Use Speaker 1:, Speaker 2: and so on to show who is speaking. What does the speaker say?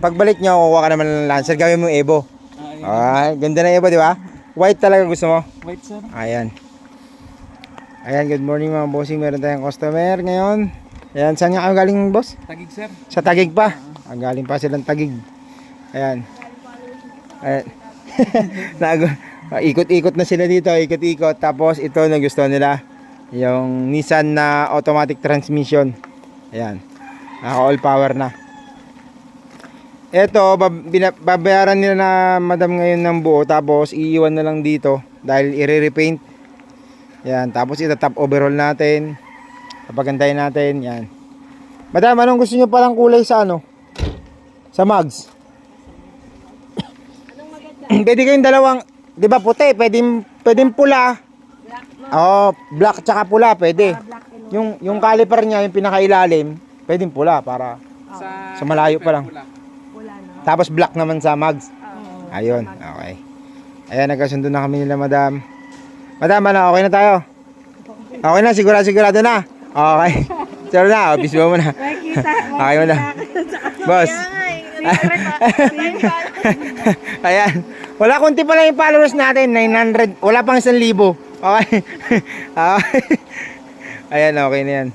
Speaker 1: pagbalik nyo, kukuha ka naman ng Lancer, gawin mo Evo. Ay, ganda na Evo, di ba? White talaga gusto mo?
Speaker 2: White sir.
Speaker 1: Ayan. Ayan, good morning mga bossing. Meron tayong customer ngayon. Ayan, saan nga kayo galing, boss?
Speaker 2: Tagig sir.
Speaker 1: Sa Tagig pa. Galing pa silang Tagig. Ayan. Ayan. Ikot-ikot na sila dito, ikot-ikot. Tapos ito nagustuhan nila, yung Nissan na automatic transmission. Ayan. Naka all power na. Ito, babayaran nila na madam ngayon ng buo. Tapos iiwan na lang dito dahil i-repaint. Ayan. Tapos itatap overhaul natin. Papagandahin natin. Yan. Madam, anong gusto nyo palang kulay sa ano? Sa mugs? Pwede kayong dalawang, di ba puti? Pwedeng pula. Oh, black tsaka pula, pwede. Yung caliper niya, yung pinakailalim, pwedeng pula para sa malayo pa lang. Tapos black naman sa mugs. Ayun, okay. Ayan, nagkasundo na kami nila, madam. Madam, ano, okay na tayo? Okay na, sigurado na. Okay. Sure na, office mo na. Okay mo na. Boss. Ayan. Wala, kunti pa lang yung followers natin. 900. Wala pang 1,000. Okay. Okay. Ayan, okay na yan.